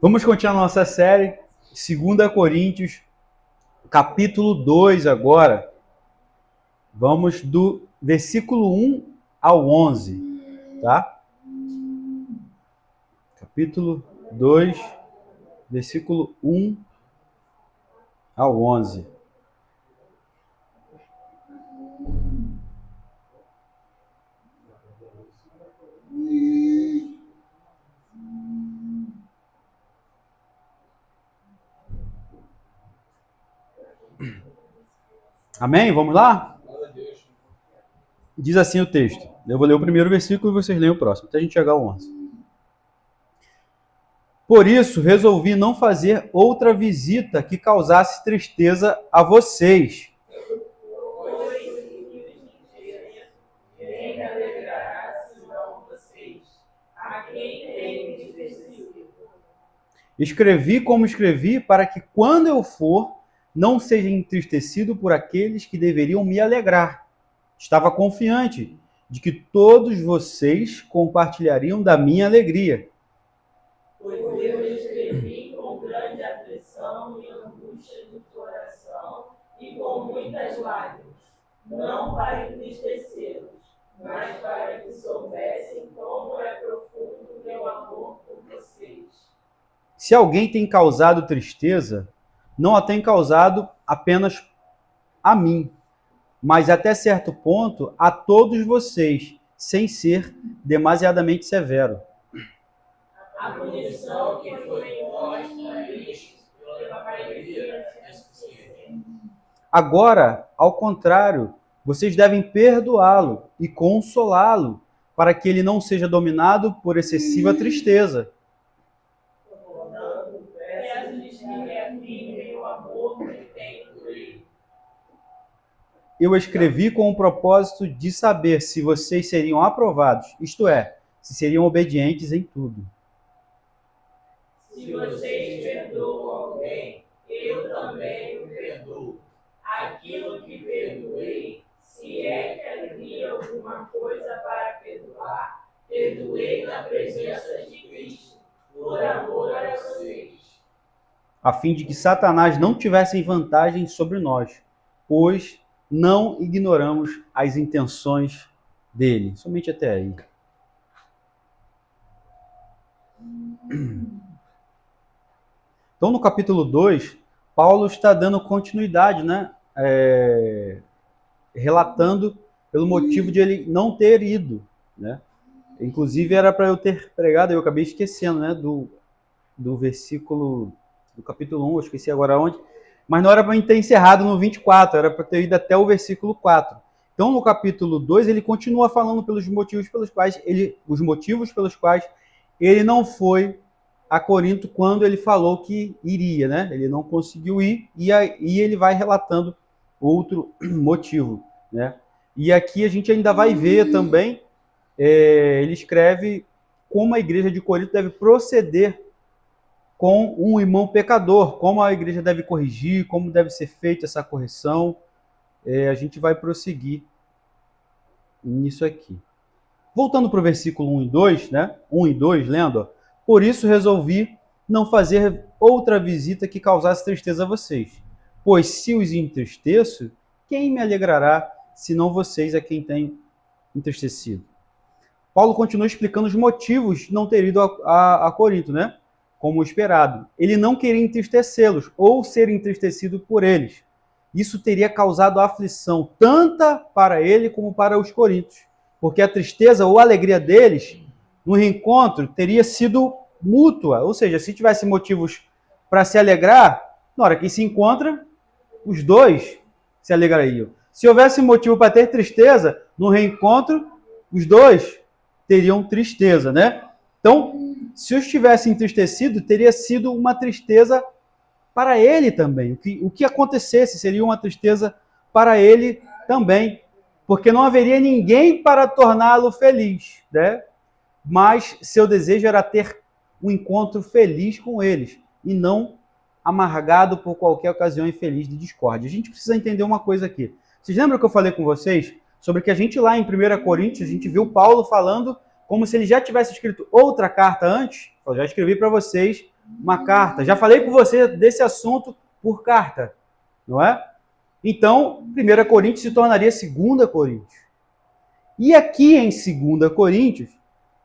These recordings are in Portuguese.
Vamos continuar nossa série, 2 Coríntios, capítulo 2 agora. Vamos do versículo 1 ao 11, tá? Capítulo 2, versículo 1 ao 11. Amém? Vamos lá? Diz assim o texto. Eu vou ler o primeiro versículo e vocês leem o próximo, até a gente chegar ao 11. Por isso, resolvi não fazer outra visita que causasse tristeza a vocês. Escrevi como escrevi para que, quando eu for, não seja entristecido por aqueles que deveriam me alegrar. Estava confiante de que todos vocês compartilhariam da minha alegria. Pois eu escrevi com grande aflição e angústia de coração e com muitas lágrimas, não para entristecê-los, mas para que soubessem como é profundo o meu amor por vocês. Se alguém tem causado tristeza, não a tem causado apenas a mim, mas até certo ponto a todos vocês, sem ser demasiadamente severo. A punição que foi imposta a eles pela maioria é suficiente. Agora, ao contrário, vocês devem perdoá-lo e consolá-lo, para que ele não seja dominado por excessiva tristeza. Peço-lhes que reafirmem o amor que têm por ele. Eu escrevi com o propósito de saber se vocês seriam aprovados, isto é, se seriam obedientes em tudo. Se vocês perdoam alguém, eu também o perdoo. Aquilo que perdoei, se é que havia alguma coisa para perdoar, perdoei na presença de Cristo, por amor a vocês. A fim de que Satanás não tivesse vantagem sobre nós, pois não ignoramos as intenções dele. Somente até aí. Então, no capítulo 2, Paulo está dando continuidade, né? Relatando pelo motivo de ele não ter ido, né? Inclusive, era para eu ter pregado, eu acabei esquecendo, né? Do versículo do capítulo 1, eu esqueci agora onde, mas não era para ter encerrado no 24, era para ter ido até o versículo 4. Então, no capítulo 2, ele continua falando pelos motivos pelos quais ele não foi a Corinto quando ele falou que iria, né? Ele não conseguiu ir e ele vai relatando outro motivo, né? E aqui a gente ainda vai ver também, ele escreve como a igreja de Corinto deve proceder com um irmão pecador, como a igreja deve corrigir, como deve ser feita essa correção. A gente vai prosseguir nisso aqui. Voltando para o versículo 1 e 2, né? 1 e 2, lendo, ó. Por isso resolvi não fazer outra visita que causasse tristeza a vocês. Pois se os entristeço, quem me alegrará, senão vocês a quem tenho entristecido? Paulo continua explicando os motivos de não ter ido a Corinto, né? Como esperado. Ele não queria entristecê-los ou ser entristecido por eles. Isso teria causado aflição, tanto para ele como para os coríntios. Porque a tristeza ou a alegria deles no reencontro teria sido mútua. Ou seja, se tivesse motivos para se alegrar, na hora que se encontra, os dois se alegrariam. Se houvesse motivo para ter tristeza, no reencontro, os dois teriam tristeza, né? Então, se eu estivesse entristecido, teria sido uma tristeza para ele também. O que acontecesse seria uma tristeza para ele também, porque não haveria ninguém para torná-lo feliz, né? Mas seu desejo era ter um encontro feliz com eles e não amargado por qualquer ocasião infeliz de discórdia. A gente precisa entender uma coisa aqui. Vocês lembram que eu falei com vocês sobre que a gente lá em 1 Coríntios, a gente viu Paulo falando como se ele já tivesse escrito outra carta antes? Eu já escrevi para vocês uma carta. Já falei com você desse assunto por carta, não é? Então, 1 Coríntios se tornaria 2 Coríntios. E aqui em 2 Coríntios,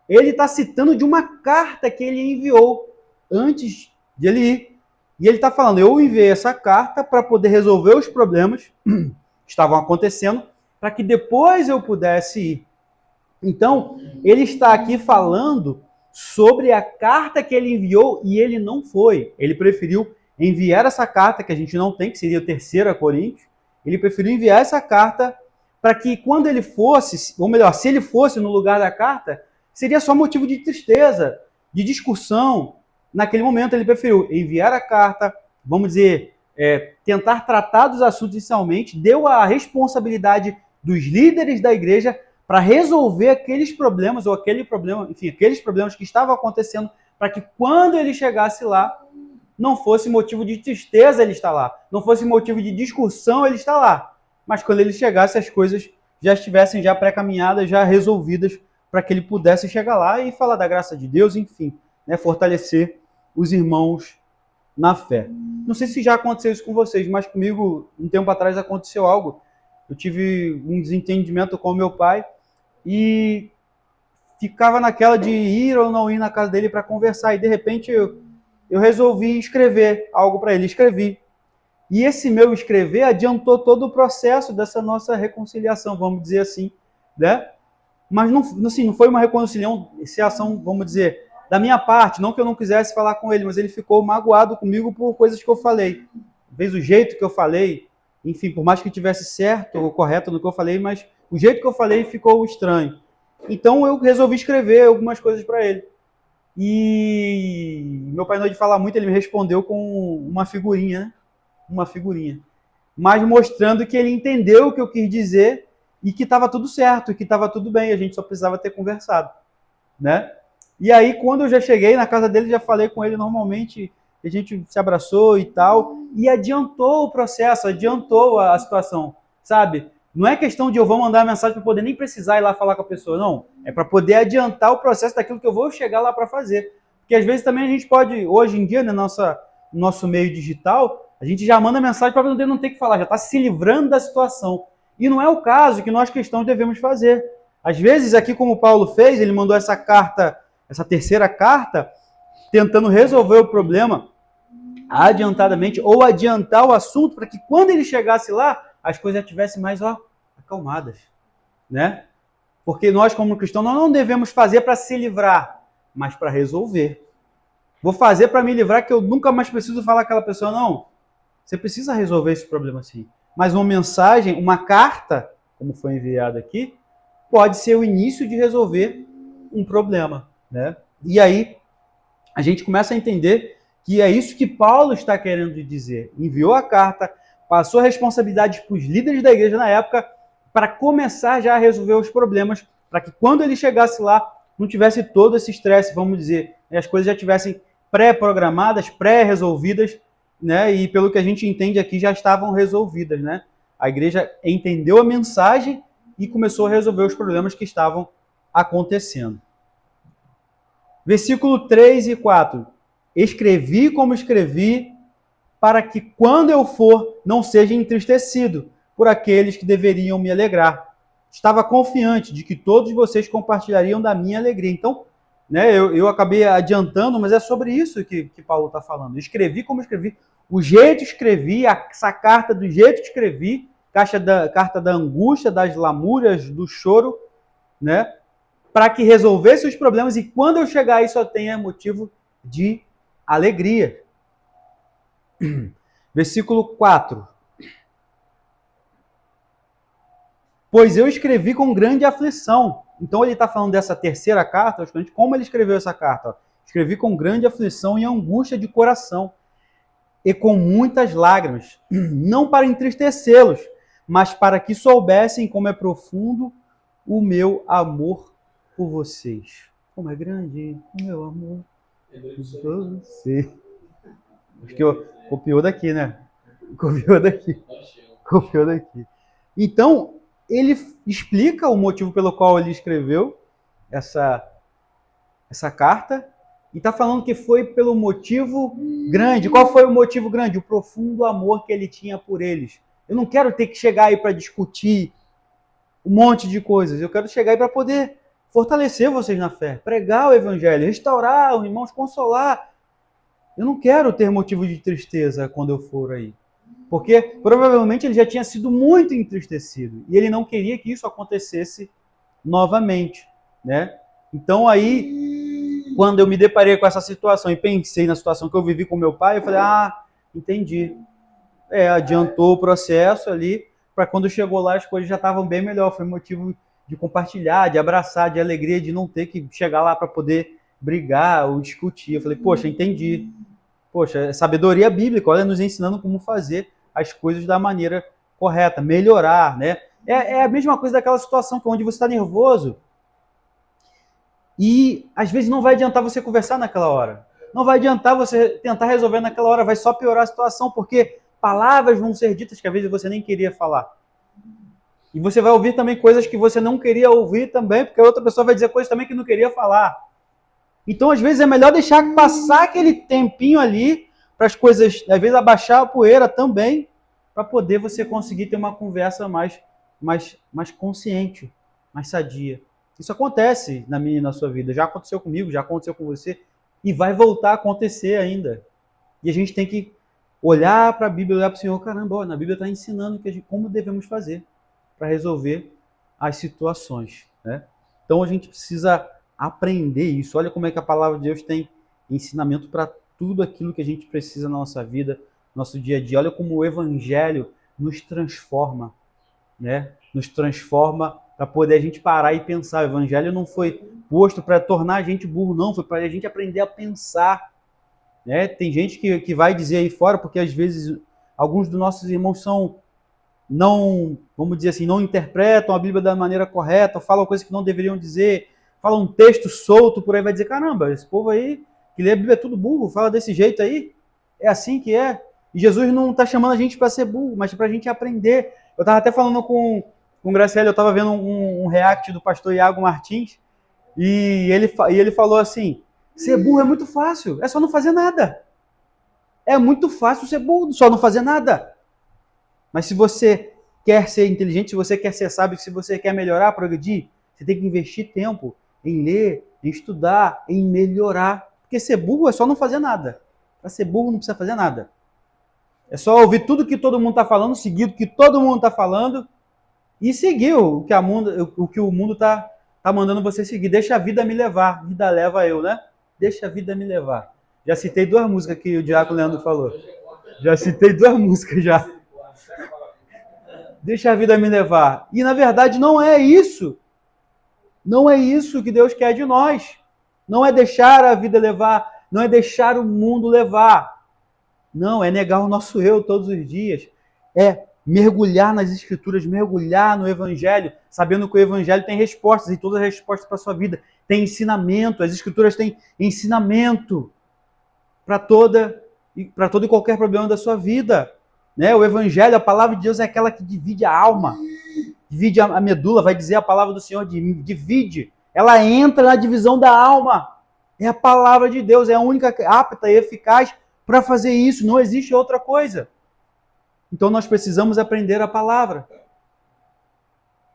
ele está citando de uma carta que ele enviou antes de ele ir. E ele está falando, eu enviei essa carta para poder resolver os problemas que estavam acontecendo, para que depois eu pudesse ir. Então, ele está aqui falando sobre a carta que ele enviou e ele não foi. Ele preferiu enviar essa carta, que a gente não tem, que seria a 3 Coríntios. Ele preferiu enviar essa carta para que quando ele fosse, ou melhor, se ele fosse no lugar da carta, seria só motivo de tristeza, de discussão. Naquele momento ele preferiu enviar a carta, vamos dizer, tentar tratar dos assuntos inicialmente, deu a responsabilidade dos líderes da igreja para resolver aqueles problemas, ou aquele problema, enfim, aqueles problemas que estavam acontecendo, para que quando ele chegasse lá, não fosse motivo de tristeza ele estar lá, não fosse motivo de discussão ele estar lá, mas quando ele chegasse as coisas já estivessem já pré-caminhadas, já resolvidas, para que ele pudesse chegar lá e falar da graça de Deus, enfim, né, fortalecer os irmãos na fé. Não sei se já aconteceu isso com vocês, mas comigo, um tempo atrás, aconteceu algo. Eu tive um desentendimento com meu pai e ficava naquela de ir ou não ir na casa dele para conversar. E, de repente, eu resolvi escrever algo para ele. Escrevi. E esse meu escrever adiantou todo o processo dessa nossa reconciliação, vamos dizer assim, né? Mas não, assim, não foi uma reconciliação, vamos dizer, da minha parte, não que eu não quisesse falar com ele, mas ele ficou magoado comigo por coisas que eu falei. Talvez o jeito que eu falei, enfim, por mais que tivesse certo ou correto no que eu falei, mas o jeito que eu falei ficou estranho. Então eu resolvi escrever algumas coisas para ele. E meu pai, não de falar muito, ele me respondeu com uma figurinha, né? Uma figurinha. Mas mostrando que ele entendeu o que eu quis dizer e que estava tudo certo, que estava tudo bem, a gente só precisava ter conversado, né? E aí, quando eu já cheguei na casa dele, já falei com ele normalmente, a gente se abraçou e tal, e adiantou o processo, adiantou a situação, sabe? Não é questão de eu vou mandar uma mensagem para poder nem precisar ir lá falar com a pessoa, não. É para poder adiantar o processo daquilo que eu vou chegar lá para fazer. Porque às vezes também a gente pode, hoje em dia, no nosso meio digital, a gente já manda mensagem para poder não ter que falar, já está se livrando da situação. E não é o caso que nós cristãos devemos fazer. Às vezes, aqui como Paulo fez, ele mandou essa carta, essa 3ª carta, tentando resolver o problema adiantadamente, ou adiantar o assunto, para que quando ele chegasse lá, as coisas já estivessem mais acalmadas, né? Porque nós, como cristãos, nós não devemos fazer para se livrar, mas para resolver. Vou fazer para me livrar que eu nunca mais preciso falar com aquela pessoa, não. Você precisa resolver esse problema sim. Mas uma mensagem, uma carta, como foi enviada aqui, pode ser o início de resolver um problema, né? E aí a gente começa a entender que é isso que Paulo está querendo dizer. Enviou a carta, passou a responsabilidade para os líderes da igreja na época, para começar já a resolver os problemas, para que quando ele chegasse lá, não tivesse todo esse estresse, vamos dizer, e as coisas já tivessem pré-programadas, pré-resolvidas, né? E pelo que a gente entende aqui, já estavam resolvidas, né? A igreja entendeu a mensagem e começou a resolver os problemas que estavam acontecendo. Versículo 3 e 4. Escrevi como escrevi, para que quando eu for, não seja entristecido por aqueles que deveriam me alegrar. Estava confiante de que todos vocês compartilhariam da minha alegria. Então, né, eu acabei adiantando, mas é sobre isso que Paulo está falando. Escrevi como escrevi, o jeito que escrevi, essa carta do jeito que escrevi, carta da angústia, das lamúrias, do choro, né, para que resolvesse os problemas e quando eu chegar aí só tenha motivo de alegria. Versículo 4. Pois eu escrevi com grande aflição. Então ele está falando dessa 3ª carta, como ele escreveu essa carta? Escrevi com grande aflição e angústia de coração, e com muitas lágrimas, não para entristecê-los, mas para que soubessem como é profundo o meu amor por vocês. Como é grande o meu amor por você. Acho que copiou daqui, né? Copiou daqui. Então, ele explica o motivo pelo qual ele escreveu essa carta E está falando que foi pelo motivo grande. Qual foi o motivo grande? O profundo amor que ele tinha por eles. Eu não quero ter que chegar aí para discutir um monte de coisas. Eu quero chegar aí para poder fortalecer vocês na fé, pregar o evangelho, restaurar os irmãos, consolar. Eu não quero ter motivo de tristeza quando eu for aí. Porque provavelmente ele já tinha sido muito entristecido. E ele não queria que isso acontecesse novamente, né? Então aí, quando eu me deparei com essa situação e pensei na situação que eu vivi com meu pai, eu falei, entendi. Adiantou o processo ali, para quando chegou lá as coisas já estavam bem melhor. Foi motivo de compartilhar, de abraçar, de alegria, de não ter que chegar lá para poder brigar ou discutir. Eu falei, poxa, entendi. Poxa, é sabedoria bíblica, olha, nos ensinando como fazer as coisas da maneira correta, melhorar, né? É a mesma coisa daquela situação onde você está nervoso e às vezes não vai adiantar você conversar naquela hora. Não vai adiantar você tentar resolver naquela hora, vai só piorar a situação, porque palavras vão ser ditas que às vezes você nem queria falar. E você vai ouvir também coisas que você não queria ouvir também, porque a outra pessoa vai dizer coisas também que não queria falar. Então, às vezes, é melhor deixar passar aquele tempinho ali para as coisas, às vezes, abaixar a poeira também, para poder você conseguir ter uma conversa mais consciente, mais sadia. Isso acontece na minha e na sua vida. Já aconteceu comigo, já aconteceu com você, e vai voltar a acontecer ainda. E a gente tem que olhar para a Bíblia, olhar para o Senhor, caramba, na Bíblia está ensinando como devemos fazer para resolver as situações, né? Então, a gente precisa aprender isso. Olha como é que a palavra de Deus tem ensinamento para tudo aquilo que a gente precisa na nossa vida, no nosso dia a dia. Olha como o evangelho nos transforma, né? Nos transforma para poder a gente parar e pensar. O evangelho não foi posto para tornar a gente burro, não. Foi para a gente aprender a pensar, né? Tem gente que vai dizer aí fora, porque às vezes alguns dos nossos irmãos não, vamos dizer assim, não interpretam a Bíblia da maneira correta, falam coisas que não deveriam dizer, fala um texto solto por aí, vai dizer, caramba, esse povo aí que lê a Bíblia é tudo burro, fala desse jeito aí, é assim que é. E Jesus não está chamando a gente para ser burro, mas para a gente aprender. Eu estava até falando com o Graciela, eu estava vendo um react do pastor Iago Martins, e ele falou assim, ser burro é muito fácil, é só não fazer nada. É muito fácil ser burro, só não fazer nada. Mas se você quer ser inteligente, se você quer ser sábio, se você quer melhorar, progredir, você tem que investir tempo em ler, em estudar, em melhorar. Porque ser burro é só não fazer nada. Para ser burro não precisa fazer nada. É só ouvir tudo que todo mundo está falando, seguir o que todo mundo está falando e seguir o que o mundo está mandando você seguir. Deixa a vida me levar. A vida leva eu, né? Deixa a vida me levar. Já citei 2 músicas que o Diácono Leandro falou. Já citei 2 músicas já. Deixa a vida me levar. E, na verdade, não é isso. Não é isso que Deus quer de nós. Não é deixar a vida levar. Não é deixar o mundo levar. Não, é negar o nosso eu todos os dias. É mergulhar nas Escrituras, mergulhar no Evangelho, sabendo que o Evangelho tem respostas, e todas as respostas para a sua vida. Tem ensinamento. As Escrituras têm ensinamento para todo e qualquer problema da sua vida. Né? O Evangelho, a palavra de Deus é aquela que divide a alma, divide a medula, vai dizer a palavra do Senhor, divide. Ela entra na divisão da alma. É a palavra de Deus, é a única apta e eficaz para fazer isso. Não existe outra coisa. Então nós precisamos aprender a palavra.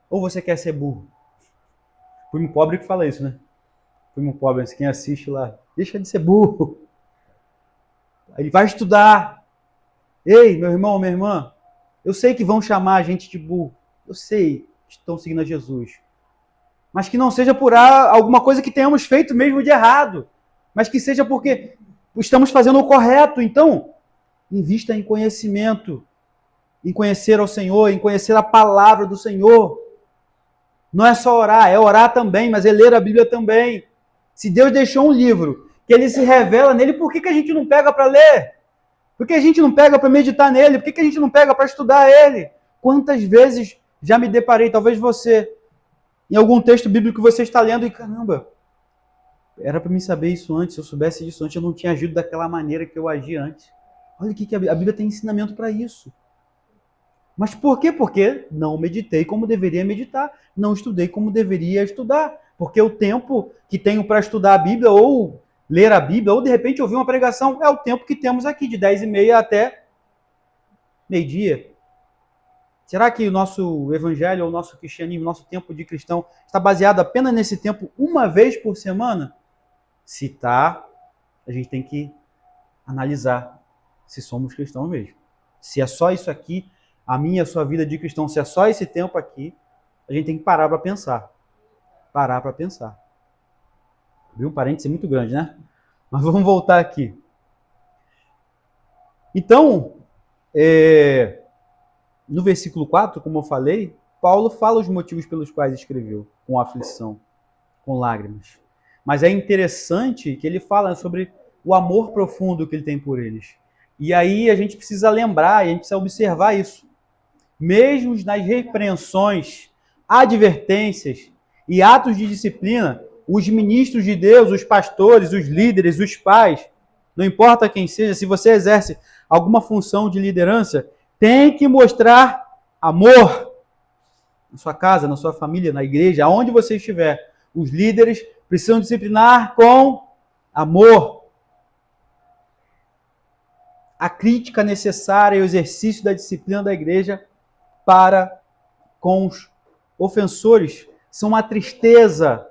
Ou você quer ser burro? Primo pobre que fala isso, né? Primo pobre, quem assiste lá, deixa de ser burro. Ele vai estudar. Ei, meu irmão, minha irmã, eu sei que vão chamar a gente de burro. Eu sei que estão seguindo a Jesus. Mas que não seja por alguma coisa que tenhamos feito mesmo de errado. Mas que seja porque estamos fazendo o correto. Então, invista em conhecimento. Em conhecer ao Senhor, em conhecer a palavra do Senhor. Não é só orar, é orar também, mas é ler a Bíblia também. Se Deus deixou um livro, que ele se revela nele, por que a gente não pega para ler? Por que a gente não pega para meditar nele? Por que a gente não pega para estudar ele? Quantas vezes já me deparei, talvez você, em algum texto bíblico que você está lendo e, caramba, era para mim saber isso antes, se eu soubesse isso antes, eu não tinha agido daquela maneira que eu agi antes. Olha o que a Bíblia tem ensinamento para isso. Mas por quê? Porque não meditei como deveria meditar, não estudei como deveria estudar. Porque o tempo que tenho para estudar a Bíblia, ou ler a Bíblia, ou de repente ouvir uma pregação, é o tempo que temos aqui, de 10h30 até meio-dia. Será que o nosso evangelho, ou o nosso cristianismo, o nosso tempo de cristão, está baseado apenas nesse tempo uma vez por semana? Se está, a gente tem que analisar se somos cristãos mesmo. Se é só isso aqui, a minha e a sua vida de cristão, se é só esse tempo aqui, a gente tem que parar para pensar. Parar para pensar. Viu? Um parênteses muito grande, né? Mas vamos voltar aqui. Então, no versículo 4, como eu falei, Paulo fala os motivos pelos quais escreveu, com aflição, com lágrimas. Mas é interessante que ele fala sobre o amor profundo que ele tem por eles. E aí a gente precisa lembrar, a gente precisa observar isso. Mesmo nas repreensões, advertências e atos de disciplina, os ministros de Deus, os pastores, os líderes, os pais, não importa quem seja, se você exerce alguma função de liderança, tem que mostrar amor na sua casa, na sua família, na igreja, aonde você estiver. Os líderes precisam disciplinar com amor. A crítica necessária e o exercício da disciplina da igreja para com os ofensores são uma tristeza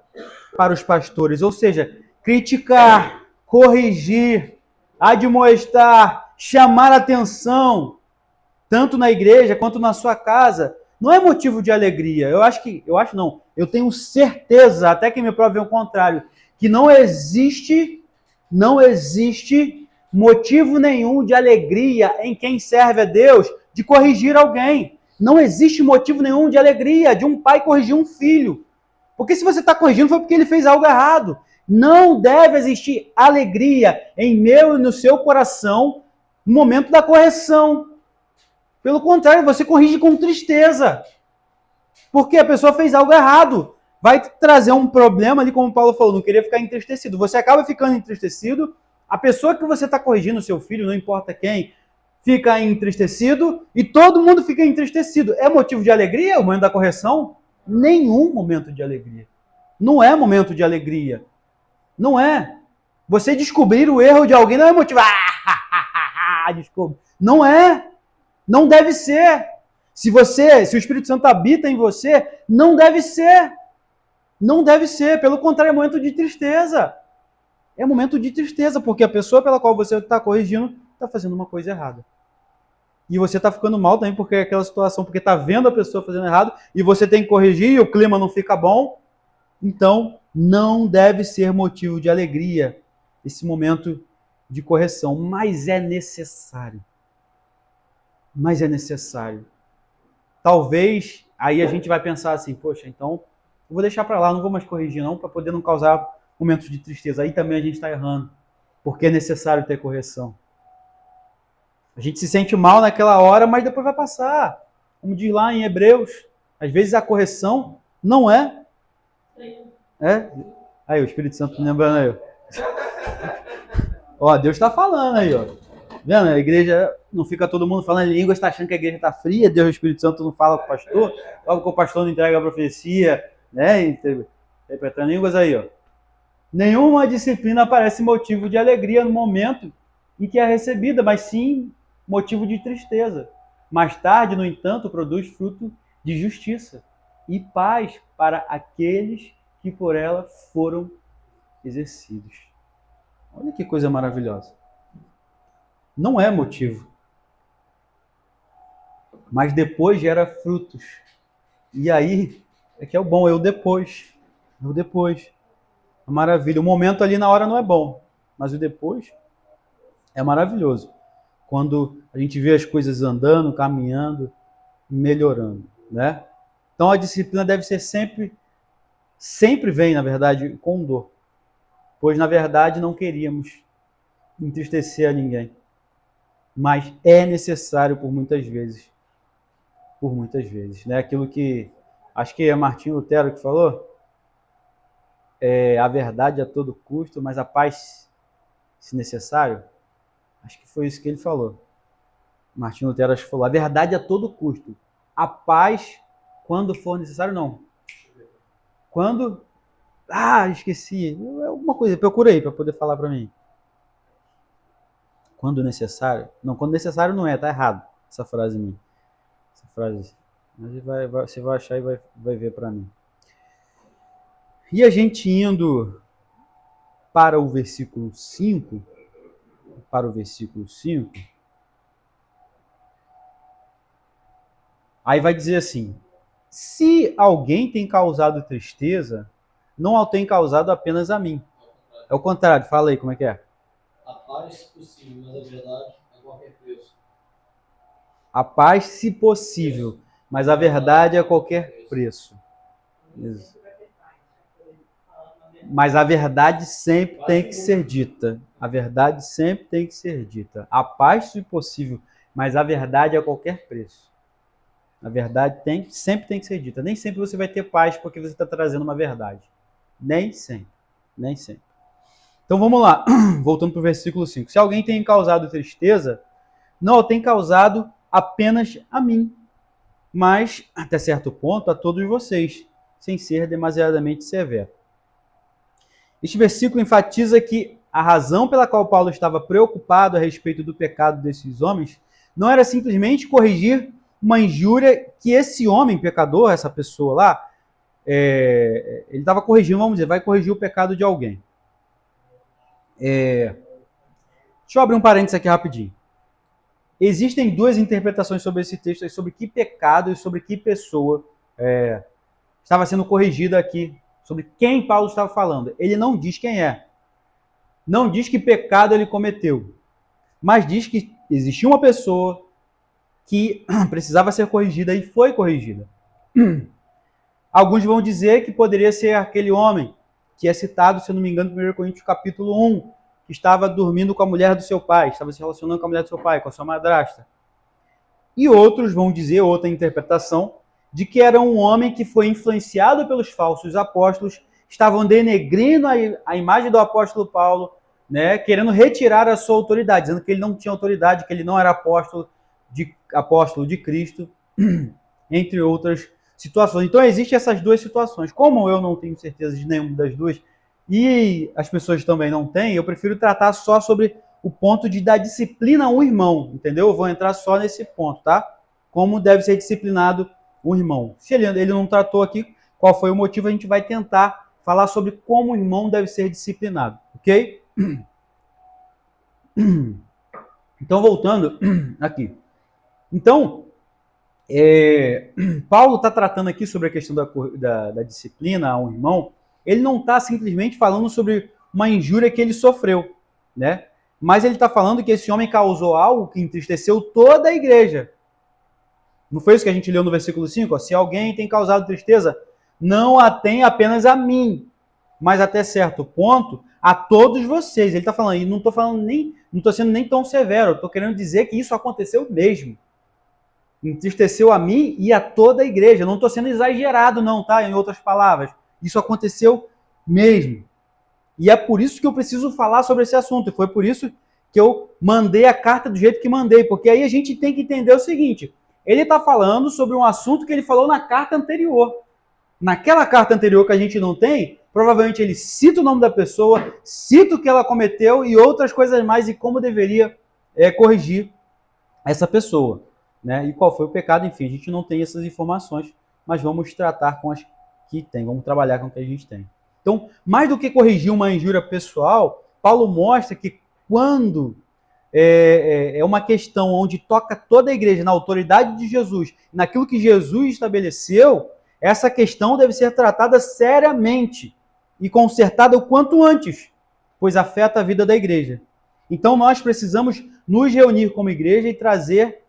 para os pastores. Ou seja, criticar, corrigir, admoestar, chamar atenção, tanto na igreja quanto na sua casa, não é motivo de alegria. Eu tenho certeza, até que me prove o contrário, que não existe motivo nenhum de alegria em quem serve a Deus de corrigir alguém. Não existe motivo nenhum de alegria de um pai corrigir um filho. Porque se você está corrigindo foi porque ele fez algo errado. Não deve existir alegria em meu e no seu coração no momento da correção. Pelo contrário, você corrige com tristeza. Porque a pessoa fez algo errado. Vai trazer um problema ali, como o Paulo falou, não queria ficar entristecido. Você acaba ficando entristecido. A pessoa que você está corrigindo, seu filho, não importa quem, fica entristecido e todo mundo fica entristecido. É motivo de alegria o momento da correção? Nenhum momento de alegria. Não é momento de alegria. Não é. Você descobrir o erro de alguém não é motivo. Desculpa. Não é. Não deve ser. Se o Espírito Santo habita em você, não deve ser. Não deve ser. Pelo contrário, é momento de tristeza. É momento de tristeza, porque a pessoa pela qual você está corrigindo está fazendo uma coisa errada. E você está ficando mal também porque é aquela situação, porque está vendo a pessoa fazendo errado e você tem que corrigir e o clima não fica bom. Então, não deve ser motivo de alegria esse momento de correção, mas é necessário. Mas é necessário. Talvez, aí a gente vai pensar assim, poxa, então eu vou deixar para lá, não vou mais corrigir não, para poder não causar momentos de tristeza. Aí também a gente está errando, porque é necessário ter correção. A gente se sente mal naquela hora, mas depois vai passar. Como diz lá em Hebreus, às vezes a correção não é. Aí, o Espírito Santo lembrando aí. Ó, Deus está falando aí, ó. Vendo? A igreja não fica todo mundo falando em línguas, está achando que a igreja está fria, Deus, o Espírito Santo não fala com o pastor, logo que o pastor não entrega a profecia, né? Interpretando línguas aí, ó. Nenhuma disciplina parece motivo de alegria no momento em que é recebida, mas sim motivo de tristeza. Mais tarde, no entanto, produz fruto de justiça e paz para aqueles que por ela foram exercidos. Olha que coisa maravilhosa. Não é motivo. Mas depois gera frutos. E aí, é que é o bom, é o depois. É o depois. É maravilha. O momento ali na hora não é bom, mas o depois é maravilhoso. Quando a gente vê as coisas andando, caminhando, melhorando, né? Então a disciplina deve ser sempre vem, na verdade, com dor. Pois, na verdade, não queríamos entristecer a ninguém. Mas é necessário por muitas vezes. Por muitas vezes, né? Aquilo que, acho que é Martinho Lutero que falou, a verdade a todo custo, mas a paz, se necessário. Acho que foi isso que ele falou. Martinho Lutero acho que falou, a verdade a todo custo. A paz, quando for necessário, não. Quando Ah, esqueci. Alguma coisa, procurei para poder falar para mim. Quando necessário? Não, quando necessário não é, tá errado essa frase minha. Essa frase. Mas você vai achar e vai ver para mim. E a gente indo para o versículo 5, aí vai dizer assim: se alguém tem causado tristeza, não o tem causado apenas a mim. É o contrário, fala aí como é que é. A paz possível, mas a verdade a qualquer preço. A paz, se possível, mas a verdade a qualquer preço. Isso. Mas a verdade sempre tem que ser dita. A verdade sempre tem que ser dita. A paz, se possível, mas a verdade a qualquer preço. A verdade sempre tem que ser dita. Nem sempre você vai ter paz porque você está trazendo uma verdade. Nem sempre. Nem sempre. Então vamos lá. Voltando para o versículo 5. Se alguém tem causado tristeza, não tem causado apenas a mim, mas, até certo ponto, a todos vocês, sem ser demasiadamente severo. Este versículo enfatiza que a razão pela qual Paulo estava preocupado a respeito do pecado desses homens não era simplesmente corrigir uma injúria que esse homem pecador, essa pessoa lá, ele estava corrigindo, vamos dizer, vai corrigir o pecado de alguém. Deixa eu abrir um parênteses aqui rapidinho. Existem duas interpretações sobre esse texto, sobre que pecado e sobre que pessoa estava sendo corrigida aqui, sobre quem Paulo estava falando. Ele não diz quem é. Não diz que pecado ele cometeu, mas diz que existia uma pessoa que precisava ser corrigida e foi corrigida. Alguns vão dizer que poderia ser aquele homem que é citado, se eu não me engano, no 1 Coríntios capítulo 1, que estava dormindo com a mulher do seu pai, estava se relacionando com a mulher do seu pai, com a sua madrasta. E outros vão dizer, outra interpretação, de que era um homem que foi influenciado pelos falsos apóstolos, estavam denegrindo a imagem do apóstolo Paulo, né, querendo retirar a sua autoridade, dizendo que ele não tinha autoridade, que ele não era apóstolo de Cristo, entre outras situações. Então, existem essas duas situações. Como eu não tenho certeza de nenhuma das duas, e as pessoas também não têm, eu prefiro tratar só sobre o ponto de dar disciplina a um irmão, entendeu? Eu vou entrar só nesse ponto, tá? Como deve ser disciplinado um irmão. Se ele não tratou aqui qual foi o motivo, a gente vai tentar falar sobre como o irmão deve ser disciplinado, ok? Então, voltando aqui. Então, Paulo está tratando aqui sobre a questão da disciplina a um irmão. Ele não está simplesmente falando sobre uma injúria que ele sofreu, né? Mas ele está falando que esse homem causou algo que entristeceu toda a igreja. Não foi isso que a gente leu no versículo 5? Ó, se alguém tem causado tristeza, não a tem apenas a mim, mas até certo ponto a todos vocês. Ele está falando, e não estou sendo nem tão severo, estou querendo dizer que isso aconteceu mesmo. Entristeceu a mim e a toda a igreja. Não estou sendo exagerado não, tá? Em outras palavras. Isso aconteceu mesmo. E é por isso que eu preciso falar sobre esse assunto. E foi por isso que eu mandei a carta do jeito que mandei. Porque aí a gente tem que entender o seguinte. Ele está falando sobre um assunto que ele falou na carta anterior. Naquela carta anterior que a gente não tem, provavelmente ele cita o nome da pessoa, cita o que ela cometeu e outras coisas mais e como deveria corrigir essa pessoa. Né? E qual foi o pecado, enfim, a gente não tem essas informações, mas vamos tratar com as que tem, vamos trabalhar com o que a gente tem. Então, mais do que corrigir uma injúria pessoal, Paulo mostra que quando é uma questão onde toca toda a igreja na autoridade de Jesus, naquilo que Jesus estabeleceu, essa questão deve ser tratada seriamente e consertada o quanto antes, pois afeta a vida da igreja. Então, nós precisamos nos reunir como igreja e trazer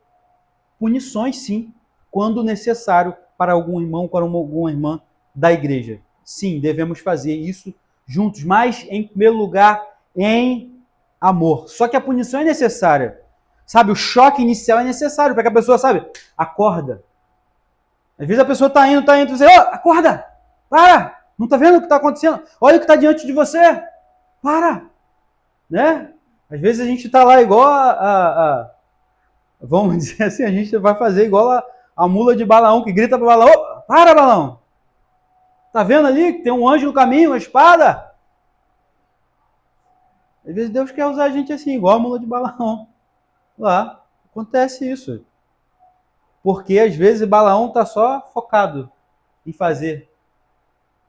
punições, sim, quando necessário para algum irmão, para alguma irmã da igreja. Sim, devemos fazer isso juntos, mas, em primeiro lugar, em amor. Só que a punição é necessária. Sabe, o choque inicial é necessário para que a pessoa, sabe, acorda. Às vezes a pessoa está indo, você, acorda, para, não está vendo o que está acontecendo? Olha o que está diante de você, para, né? Às vezes a gente está lá igual vamos dizer assim, a gente vai fazer igual a mula de Balaão, que grita para Balaão, para Balaão, Tá vendo ali que tem um anjo no caminho, uma espada? Às vezes Deus quer usar a gente assim, igual a mula de Balaão. Lá, acontece isso. Porque às vezes Balaão está só focado em fazer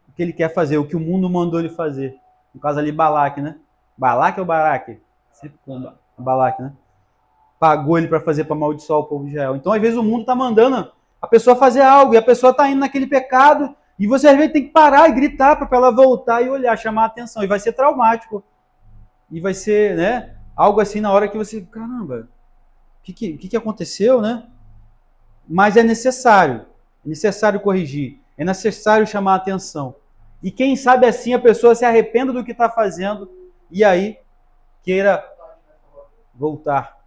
o que ele quer fazer, o que o mundo mandou ele fazer. No caso ali, Balaque, né? Balaque ou Baraque? Sempre com Balaque, né? Pagou ele para fazer, para amaldiçoar o povo de Israel. Então, às vezes, o mundo está mandando a pessoa fazer algo e a pessoa está indo naquele pecado e você, às vezes, tem que parar e gritar para ela voltar e olhar, chamar a atenção. E vai ser traumático. E vai ser, né? Algo assim na hora que você, caramba, o que aconteceu, né? Mas é necessário corrigir, é necessário chamar a atenção. E quem sabe assim a pessoa se arrependa do que está fazendo e aí queira voltar.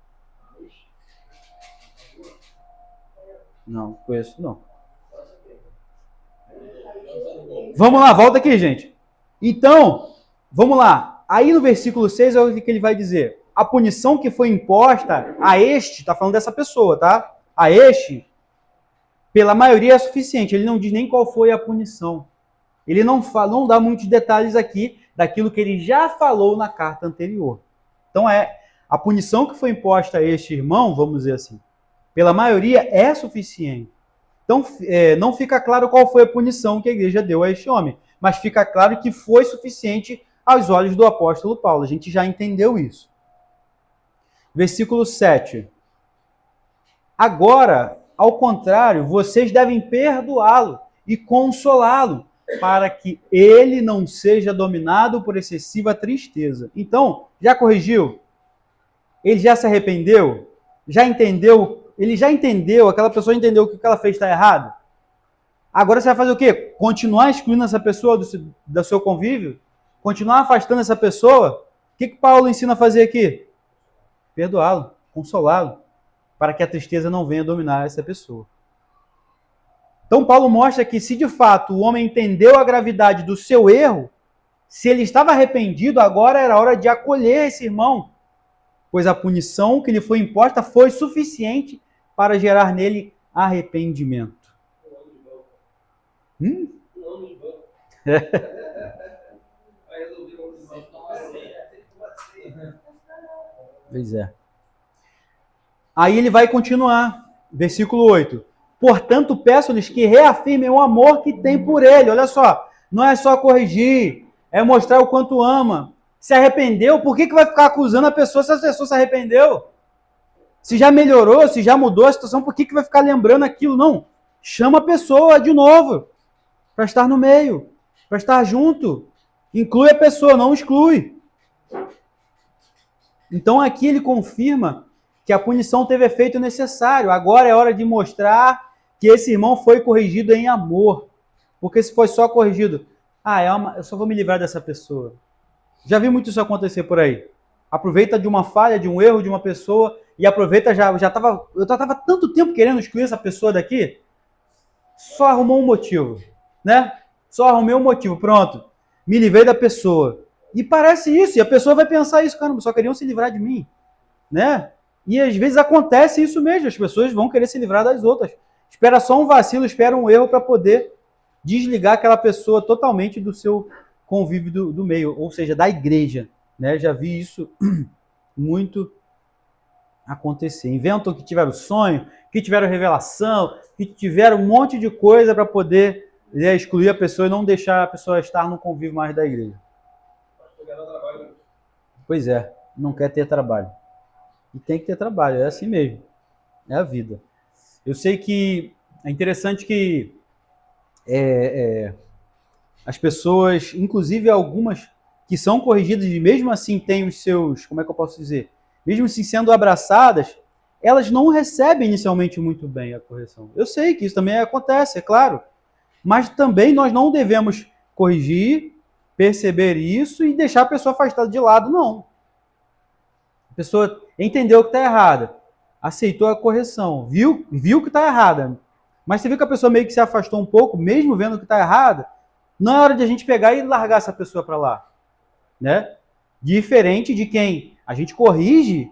Não, conheço não. Vamos lá, volta aqui, gente. Então, vamos lá. Aí no versículo 6 é o que ele vai dizer. A punição que foi imposta a este, tá falando dessa pessoa, tá? A este, pela maioria é suficiente. Ele não diz nem qual foi a punição. Ele não dá muitos detalhes aqui daquilo que ele já falou na carta anterior. Então a punição que foi imposta a este irmão, vamos dizer assim, pela maioria é suficiente. Então não fica claro qual foi a punição que a igreja deu a este homem, mas fica claro que foi suficiente aos olhos do apóstolo Paulo. A gente já entendeu isso. Versículo 7. Agora, ao contrário, vocês devem perdoá-lo e consolá-lo, para que ele não seja dominado por excessiva tristeza. Então, já corrigiu? Ele já se arrependeu? Já entendeu? Ele já entendeu, aquela pessoa entendeu que o que ela fez está errado? Agora você vai fazer o quê? Continuar excluindo essa pessoa do seu convívio? Continuar afastando essa pessoa? O que Paulo ensina a fazer aqui? Perdoá-lo, consolá-lo, para que a tristeza não venha dominar essa pessoa. Então Paulo mostra que se de fato o homem entendeu a gravidade do seu erro, se ele estava arrependido, agora era hora de acolher esse irmão, pois a punição que lhe foi imposta foi suficiente para gerar nele arrependimento. Pois é. Aí ele vai continuar, versículo 8. Portanto, peço-lhes que reafirmem o amor que tem por ele. Olha só, não é só corrigir, é mostrar o quanto ama. Se arrependeu, por que vai ficar acusando a pessoa se a pessoa se arrependeu? Se já melhorou, se já mudou a situação, por que vai ficar lembrando aquilo? Não, chama a pessoa de novo, para estar no meio, para estar junto. Inclui a pessoa, não exclui. Então aqui ele confirma que a punição teve efeito necessário. Agora é hora de mostrar que esse irmão foi corrigido em amor. Porque se foi só corrigido, eu só vou me livrar dessa pessoa. Já vi muito isso acontecer por aí. Aproveita de uma falha, de um erro de uma pessoa e aproveita eu já estava tanto tempo querendo excluir essa pessoa daqui, só arrumou um motivo, né? Só arrumei um motivo, pronto. Me livrei da pessoa. E parece isso, e a pessoa vai pensar isso, caramba, só queriam se livrar de mim, né? E às vezes acontece isso mesmo, as pessoas vão querer se livrar das outras. Espera só um vacilo, espera um erro para poder desligar aquela pessoa totalmente do seu convívio do meio, ou seja, da igreja, né? Já vi isso muito acontecer. Inventam que tiveram sonho, que tiveram revelação, que tiveram um monte de coisa para poder excluir a pessoa e não deixar a pessoa estar no convívio mais da igreja. Pois é, não quer ter trabalho. E tem que ter trabalho, é assim mesmo. É a vida. Eu sei que é interessante que as pessoas, inclusive algumas que são corrigidas e mesmo assim têm os seus, como é que eu posso dizer? Mesmo assim sendo abraçadas, elas não recebem inicialmente muito bem a correção. Eu sei que isso também acontece, é claro. Mas também nós não devemos corrigir, perceber isso e deixar a pessoa afastada de lado, não. A pessoa entendeu que está errada, aceitou a correção, viu que está errada, mas você viu que a pessoa meio que se afastou um pouco, mesmo vendo que está errada, não é hora de a gente pegar e largar essa pessoa para lá, né? Diferente de quem a gente corrige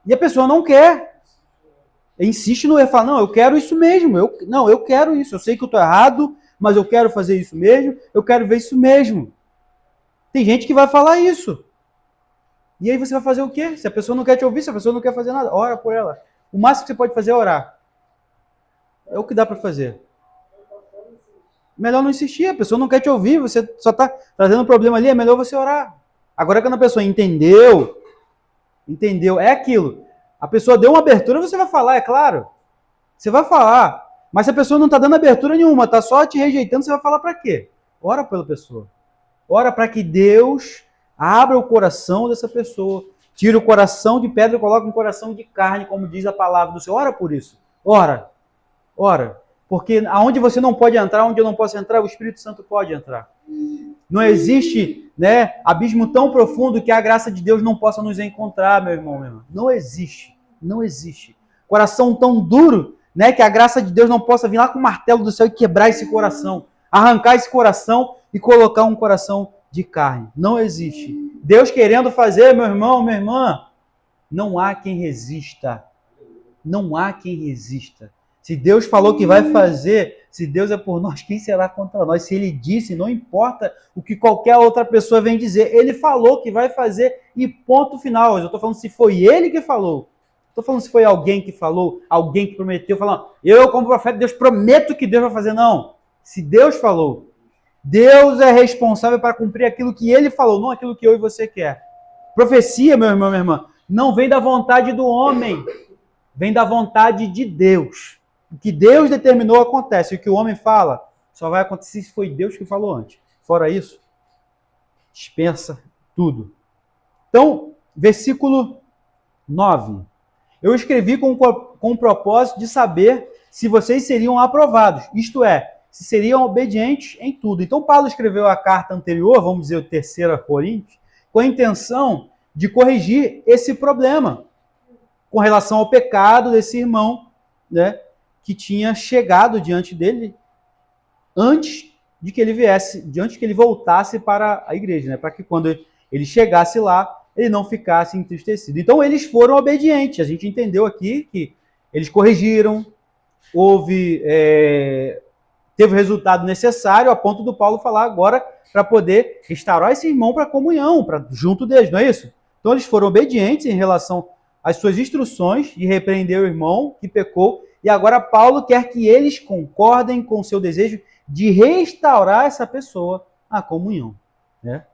e a pessoa não quer, insiste no erro, fala, não, eu quero isso mesmo, eu quero isso, eu sei que eu estou errado, mas eu quero fazer isso mesmo, eu quero ver isso mesmo. Tem gente que vai falar isso. E aí você vai fazer o quê? Se a pessoa não quer te ouvir, se a pessoa não quer fazer nada, ora por ela. O máximo que você pode fazer é orar. É o que dá para fazer. Melhor não insistir, a pessoa não quer te ouvir, você só está trazendo um problema ali, é melhor você orar. Agora quando a pessoa entendeu, é aquilo. A pessoa deu uma abertura, você vai falar, é claro. Você vai falar. Mas se a pessoa não está dando abertura nenhuma, está só te rejeitando, você vai falar para quê? Ora pela pessoa. Ora para que Deus abra o coração dessa pessoa. Tira o coração de pedra e coloca um coração de carne, como diz a palavra do Senhor. Ora por isso. Ora. Ora. Porque aonde você não pode entrar, onde eu não posso entrar, o Espírito Santo pode entrar. Não existe, né, abismo tão profundo que a graça de Deus não possa nos encontrar, meu irmão, minha irmã. Não existe. Não existe. Coração tão duro, né, que a graça de Deus não possa vir lá com o martelo do céu e quebrar esse coração. Arrancar esse coração e colocar um coração de carne. Não existe. Deus querendo fazer, meu irmão, minha irmã, não há quem resista. Não há quem resista. Se Deus falou que vai fazer, se Deus é por nós, quem será contra nós? Se Ele disse, não importa o que qualquer outra pessoa vem dizer. Ele falou que vai fazer e ponto final. Eu estou falando se foi Ele que falou. Estou falando se foi alguém que falou, alguém que prometeu, falando, eu como profeta de Deus prometo que Deus vai fazer. Não. Se Deus falou, Deus é responsável para cumprir aquilo que Ele falou, não aquilo que eu e você quer. Profecia, meu irmão, minha irmã, não vem da vontade do homem, vem da vontade de Deus. O que Deus determinou acontece. O que o homem fala só vai acontecer se foi Deus que falou antes. Fora isso, dispensa tudo. Então, versículo 9. Eu escrevi com o propósito de saber se vocês seriam aprovados. Isto é, se seriam obedientes em tudo. Então, Paulo escreveu a carta anterior, vamos dizer, o 3 Coríntios, com a intenção de corrigir esse problema com relação ao pecado desse irmão, né, que tinha chegado diante dele antes de que ele viesse, antes que ele voltasse para a igreja, né, para que quando ele chegasse lá, ele não ficasse entristecido. Então, eles foram obedientes. A gente entendeu aqui que eles corrigiram, teve o resultado necessário a ponto do Paulo falar agora para poder restaurar esse irmão para a comunhão, para junto deles, não é isso? Então eles foram obedientes em relação às suas instruções de repreender o irmão que pecou, e agora Paulo quer que eles concordem com o seu desejo de restaurar essa pessoa à comunhão, né?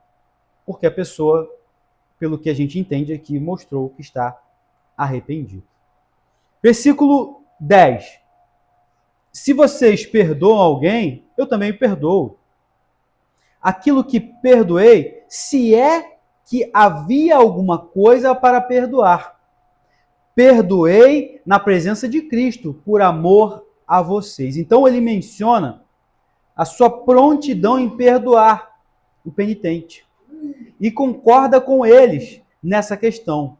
Porque a pessoa, pelo que a gente entende aqui, mostrou que está arrependido. Versículo 10. Se vocês perdoam alguém, eu também perdoo. Aquilo que perdoei, se é que havia alguma coisa para perdoar. Perdoei na presença de Cristo, por amor a vocês. Então ele menciona a sua prontidão em perdoar o penitente. E concorda com eles nessa questão.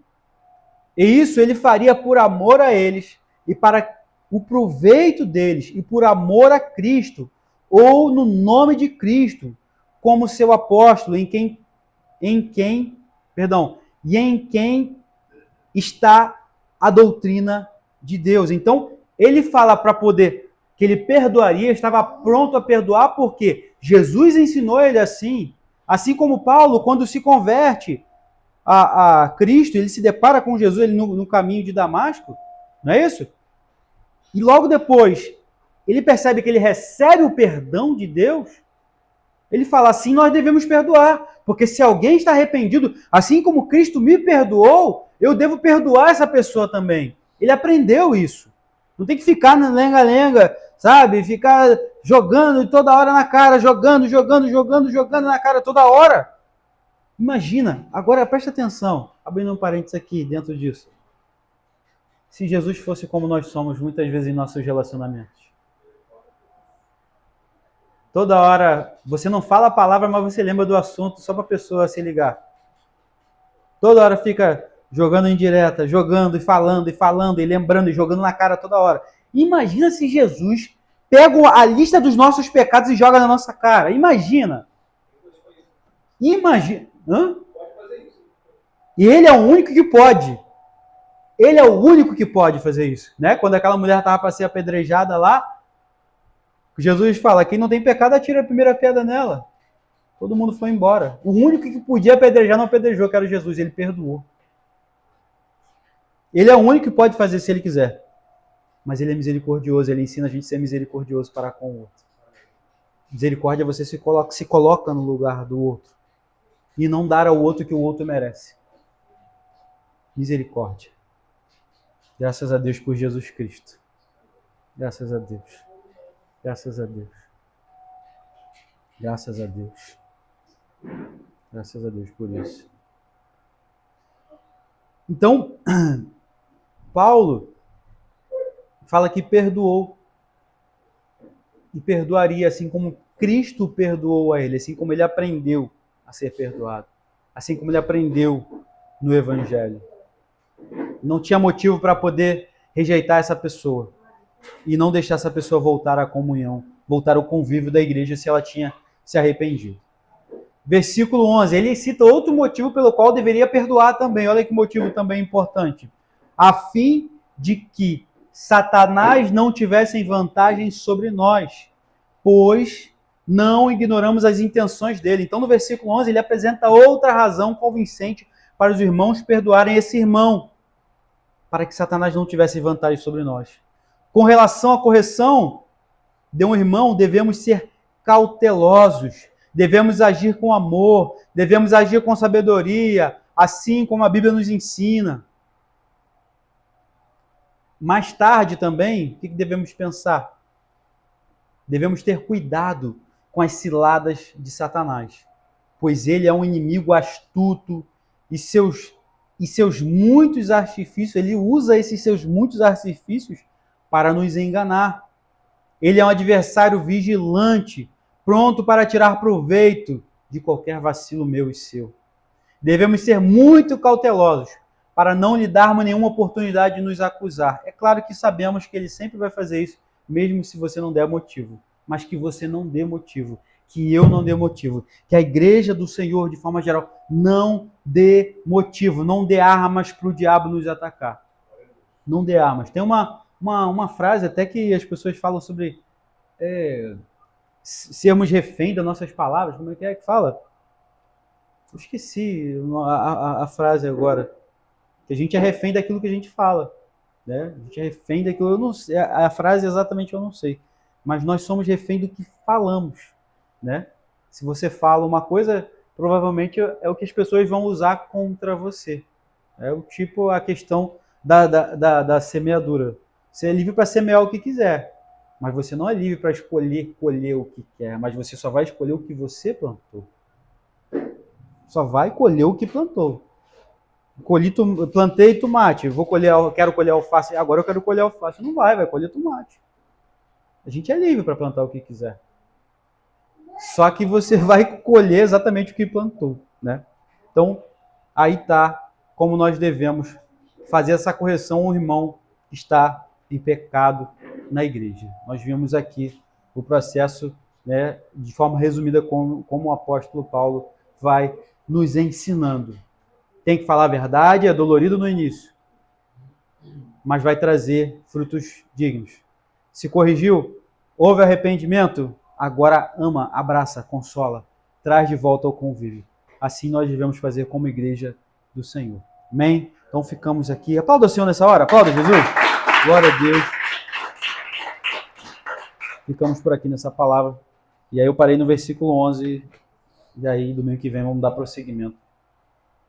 E isso ele faria por amor a eles e para o proveito deles e por amor a Cristo, ou no nome de Cristo, como seu apóstolo, em quem está a doutrina de Deus. Então, ele fala para poder, que ele perdoaria, estava pronto a perdoar, porque Jesus ensinou ele assim como Paulo, quando se converte a Cristo, ele se depara com Jesus ele no caminho de Damasco, não é isso? E logo depois, ele percebe que ele recebe o perdão de Deus, ele fala assim, nós devemos perdoar, porque se alguém está arrependido, assim como Cristo me perdoou, eu devo perdoar essa pessoa também. Ele aprendeu isso. Não tem que ficar na lenga-lenga, sabe? Ficar jogando toda hora na cara, jogando na cara toda hora. Imagina, agora presta atenção, abrindo um parênteses aqui dentro disso. Se Jesus fosse como nós somos muitas vezes em nossos relacionamentos. Toda hora, você não fala a palavra, mas você lembra do assunto só para a pessoa se ligar. Toda hora fica jogando indireta, jogando e falando e lembrando e jogando na cara toda hora. Imagina se Jesus pega a lista dos nossos pecados e joga na nossa cara. Imagina. Hã? E ele é o único que pode. Ele é o único que pode fazer isso, né? Quando aquela mulher estava para ser apedrejada lá, Jesus fala, quem não tem pecado, atira a primeira pedra nela. Todo mundo foi embora. O único que podia apedrejar não apedrejou, que era Jesus. Ele perdoou. Ele é o único que pode fazer se ele quiser. Mas ele é misericordioso. Ele ensina a gente a ser misericordioso para com o outro. Misericórdia é você se coloca no lugar do outro. E não dar ao outro o que o outro merece. Misericórdia. Graças a Deus por Jesus Cristo. Graças a Deus. Graças a Deus. Graças a Deus. Graças a Deus por isso. Então, Paulo fala que perdoou. E perdoaria, assim como Cristo perdoou a ele, assim como ele aprendeu a ser perdoado, assim como ele aprendeu no Evangelho. Não tinha motivo para poder rejeitar essa pessoa e não deixar essa pessoa voltar à comunhão, voltar ao convívio da igreja se ela tinha se arrependido. Versículo 11, ele cita outro motivo pelo qual deveria perdoar também. Olha que motivo também importante. A fim de que Satanás não tivesse vantagem sobre nós, pois não ignoramos as intenções dele. Então, no versículo 11, ele apresenta outra razão convincente para os irmãos perdoarem esse irmão, para que Satanás não tivesse vantagem sobre nós. Com relação à correção de um irmão, devemos ser cautelosos, devemos agir com amor, devemos agir com sabedoria, assim como a Bíblia nos ensina. Mais tarde também, o que devemos pensar? Devemos ter cuidado com as ciladas de Satanás, pois ele é um inimigo astuto e seus muitos artifícios, ele usa esses seus muitos artifícios para nos enganar. Ele é um adversário vigilante, pronto para tirar proveito de qualquer vacilo meu e seu. Devemos ser muito cautelosos para não lhe darmos nenhuma oportunidade de nos acusar. É claro que sabemos que ele sempre vai fazer isso, mesmo se você não der motivo. Mas que você não dê motivo, que eu não dê motivo, que a igreja do Senhor, de forma geral, não dê motivo, não dê armas para o diabo nos atacar. Não dê armas. Tem uma frase até que as pessoas falam sobre sermos refém das nossas palavras. Como é que fala? Eu esqueci a frase agora. Que a gente é refém daquilo que a gente fala. Né? A gente é refém daquilo, eu não sei, a frase exatamente eu não sei. Mas nós somos refém do que falamos. Né? Se você fala uma coisa, provavelmente é o que as pessoas vão usar contra você. É o tipo, a questão da semeadura. Você é livre para semear o que quiser, mas você não é livre para escolher colher o que quer, mas você só vai escolher o que você plantou. Só vai colher o que plantou. Plantei tomate, quero colher alface, agora eu quero colher alface. Não vai colher tomate. A gente é livre para plantar o que quiser. Só que você vai colher exatamente o que plantou, né? Então, aí está como nós devemos fazer essa correção ao irmão que está em pecado na igreja. Nós vimos aqui o processo, né, de forma resumida, como o apóstolo Paulo vai nos ensinando. Tem que falar a verdade, é dolorido no início, mas vai trazer frutos dignos. Se corrigiu, houve arrependimento, agora ama, abraça, consola, traz de volta ao convívio. Assim nós devemos fazer como igreja do Senhor. Amém? Então ficamos aqui. Aplauda o Senhor nessa hora. Aplauda Jesus. Glória a Deus. Ficamos por aqui nessa palavra. E aí eu parei no versículo 11. E aí domingo que vem vamos dar prosseguimento.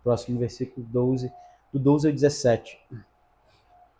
Próximo versículo 12. Do 12 ao 17.